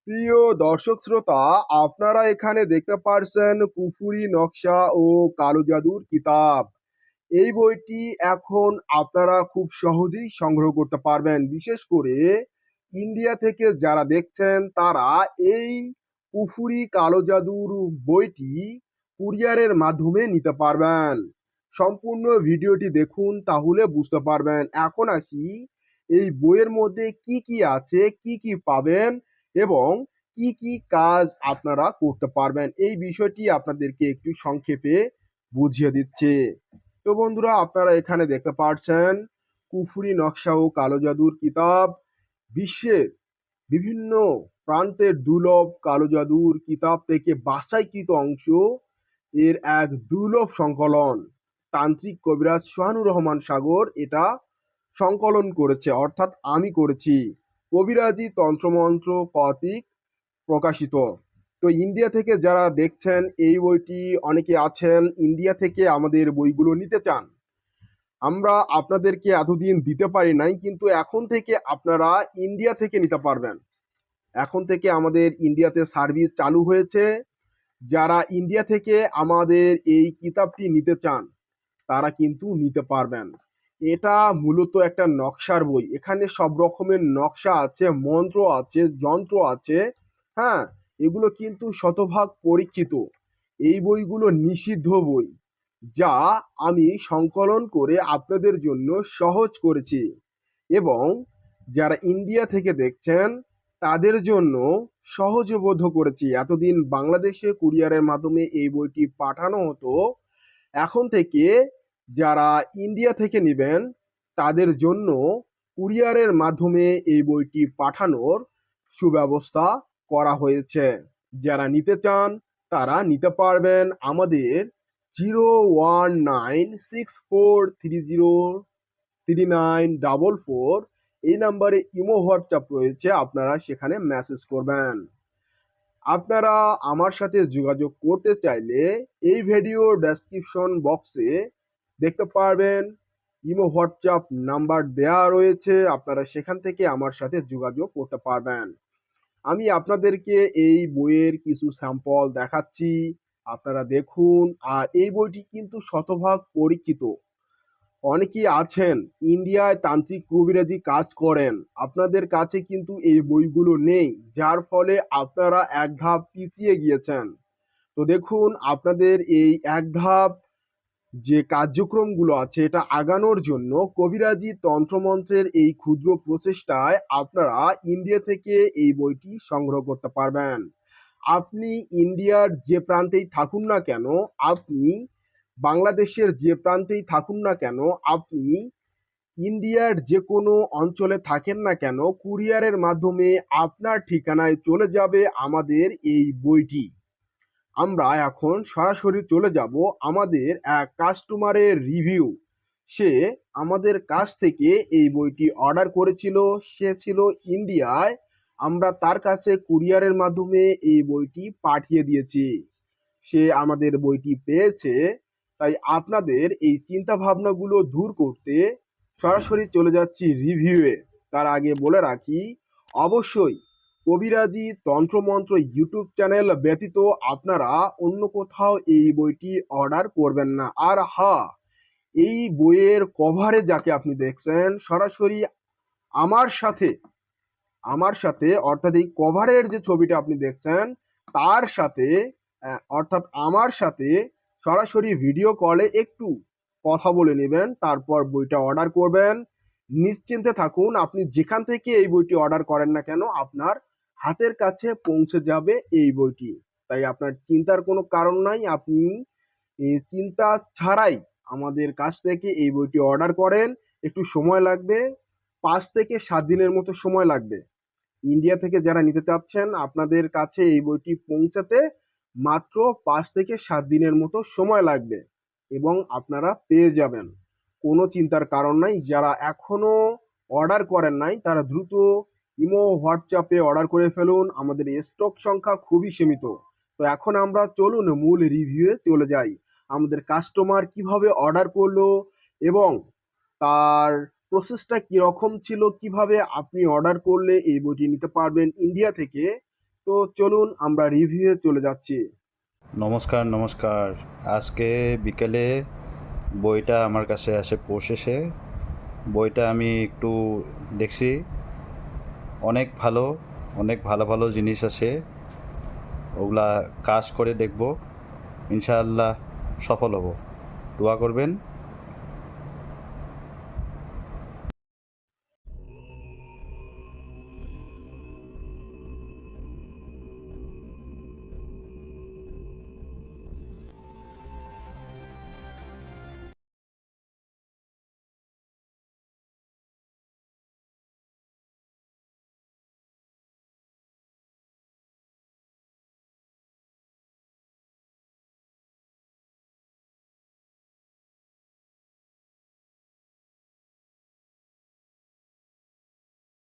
প্রিয় দর্শক শ্রোতা, আপনারা এখানে দেখতে পারছেন কুফুরি নকশা ও কালো জাদুর কিতাব। এই বইটি এখন আপনারা খুব সহজেই সংগ্রহ করতে পারবেন। বিশেষ করে ইন্ডিয়া থেকে যারা দেখছেন তারা এই কুফুরি কালো জাদুর বইটি কুরিয়ারের মাধ্যমে নিতে পারবেন। সম্পূর্ণ ভিডিওটি দেখুন, তাহলে বুঝতে পারবেন। এখন আসি এই বইয়ের মধ্যে কি কি আছে, কি কি পাবেন এবং কি কি কাজ আপনারা করতে পারবেন, এই বিষয়টি আপনাদেরকে একটু সংক্ষেপে বুঝিয়ে দিচ্ছে। তো বন্ধুরা, আপনারা এখানে দেখতে পাচ্ছেন কুফুরি নকশা ও কালো জাদুর কিতাব। বিশ্বের বিভিন্ন প্রান্তের দুর্লভ কালো জাদুর কিতাব থেকে বাছাইকৃত অংশ এর এক দুর্লভ সংকলন। তান্ত্রিক কবিরাজ সোহানুর রহমান সাগর এটা সংকলন করেছে, অর্থাৎ আমি করেছি। কবিরাজি তন্ত্রমন্ত্র কর্তৃক প্রকাশিত। তো ইন্ডিয়া থেকে যারা দেখছেন এই বইটি, অনেকে আছেন ইন্ডিয়া থেকে আমাদের বইগুলো নিতে চান। আমরা আপনাদেরকে এতদিন দিতে পারি নাই, কিন্তু এখন থেকে আপনারা ইন্ডিয়া থেকে নিতে পারবেন। এখন থেকে আমাদের ইন্ডিয়াতে সার্ভিস চালু হয়েছে। যারা ইন্ডিয়া থেকে আমাদের এই কিতাবটি নিতে চান তারা কিন্তু নিতে পারবেন। এটা মূলত একটা নকশার বই। এখানে সব রকমের নকশা আছে, মন্ত্র আছে, যন্ত্র আছে। হ্যাঁ, এগুলো কিন্তু শতভাগ পরীক্ষিত। এই বইগুলো নিষিদ্ধ বই, যা আমি সংকলন করে আপনাদের জন্য সহজ করেছি। এবং যারা ইন্ডিয়া থেকে দেখছেন তাদের জন্য সহজবোধ্য করেছি। এতদিন বাংলাদেশে কুরিয়ারের মাধ্যমে এই বইটি পাঠানো হতো, এখন থেকে যারা ইন্ডিয়া থেকে নেবেন তাদের জন্য কুরিয়ারের মাধ্যমে এই বইটি পাঠানোর সুব্যবস্থা করা হয়েছে। যারা নিতে চান তারা নিতে পারবেন আমাদের 01964303944 এই নাম্বারে ইমো হোয়াটসঅ্যাপ রয়েছে, আপনারা সেখানে মেসেজ করবেন। আপনারা আমার সাথে যোগাযোগ করতে চাইলে এই ভিডিও ডেসক্রিপশন বক্সে দেখতে পারবেন ইমো হোয়াটসঅ্যাপ নাম্বার দেয়া রয়েছে, আপনারা সেখান থেকে আমার সাথে যোগাযোগ করতে পারবেন। আমি আপনাদেরকে এই বইয়ের কিছু স্যাম্পল দেখাচ্ছি, আপনারা দেখুন। আর এই বইটি কিন্তু শতভাগ পরীক্ষিত। অনেকেই আছেন ইন্ডিয়ায় তান্ত্রিক কবিরাজি কাজ করেন, আপনাদের কাছে কিন্তু এই বইগুলো নেই, যার ফলে আপনারা এক ধাপ পিছিয়ে গিয়েছেন। তো দেখুন, আপনাদের এই এক ধাপ যে কার্যক্রমগুলো আছে এটা আগানোর জন্য কবিরাজি তন্ত্রমন্ত্রের এই ক্ষুদ্র প্রচেষ্টায় আপনারা ইন্ডিয়া থেকে এই বইটি সংগ্রহ করতে পারবেন। আপনি ইন্ডিয়ার যে প্রান্তেই থাকুন না কেন, আপনি বাংলাদেশের যে প্রান্তেই থাকুন না কেন, আপনি ইন্ডিয়ার যে কোনো অঞ্চলে থাকেন না কেন, কুরিয়ারের মাধ্যমে আপনার ঠিকানায় চলে যাবে আমাদের এই বইটি। আমরা এখন সরাসরি চলে যাব আমাদের এক কাস্টমারের রিভিউ। সে আমাদের কাছ থেকে এই বইটি অর্ডার করেছিল, সে ছিল ইন্ডিয়ায়। আমরা তার কাছে কুরিয়ারের মাধ্যমে এই বইটি পাঠিয়ে দিয়েছি, সে আমাদের বইটি পেয়েছে। তাই আপনাদের এই চিন্তা ভাবনাগুলো দূর করতে সরাসরি চলে যাচ্ছি রিভিউয়ে। তার আগে বলে রাখি, অবশ্যই কবিরাজি তন্ত্রমন্ত্র ইউটিউব চ্যানেল ব্যতীত আপনারা অন্য কোথাও এই বইটি অর্ডার করবেন না। আর হ্যাঁ, এই বইয়ের কভারে যাকে আপনি দেখছেন সরাসরি আমার সাথে অর্থাৎ এই কভারের যে ছবিটা আপনি দেখছেন তার সাথে অর্থাৎ আমার সাথে সরাসরি ভিডিও কলে একটু কথা বলে নেবেন, তারপর বইটা অর্ডার করবেন। নিশ্চিন্তে থাকুন, আপনি যেখান থেকে এই বইটি অর্ডার করেন না কেন আপনার হাতের কাছে পৌঁছে যাবে এই বইটি। তাই আপনার চিন্তার কোনো কারণ নাই। আপনি চিন্তা ছাড়াই আমাদের কাছ থেকে এই বইটি অর্ডার করেন। একটু সময় লাগবে, 5 থেকে 7 দিনের মতো সময় লাগবে। ইন্ডিয়া থেকে যারা নিতে চাচ্ছেন আপনাদের কাছে এই বইটি পৌঁছাতে মাত্র 5 থেকে 7 দিনের মতো সময় লাগবে এবং আপনারা পেয়ে যাবেন। কোনো চিন্তার কারণ নাই। যারা এখনো অর্ডার করেন নাই তারা দ্রুত ইমো হোয়াটসঅ্যাপে অর্ডার করে ফেলুন, আমাদের স্টক সংখ্যা খুবই সীমিত। তো এখন আমরা চলুন মূল রিভিউয়ে চলে যাই। আমাদের কাস্টমার কিভাবে অর্ডার করলো এবং তার প্রসেসটা কিরকম ছিল, কিভাবে আপনি অর্ডার করলে এই বইটি নিতে পারবেন ইন্ডিয়া থেকে। তো চলুন আমরা রিভিউয়ে চলে যাচ্ছি। নমস্কার। আজকে বিকেলে বইটা আমার কাছে এসে পৌঁছেছে। বইটা আমি একটু দেখছি, অনেক ভালো জিনিস আছে। ওগুলা কাজ করে দেখব, ইনশাআল্লাহ সফল হব। দোয়া করবেন।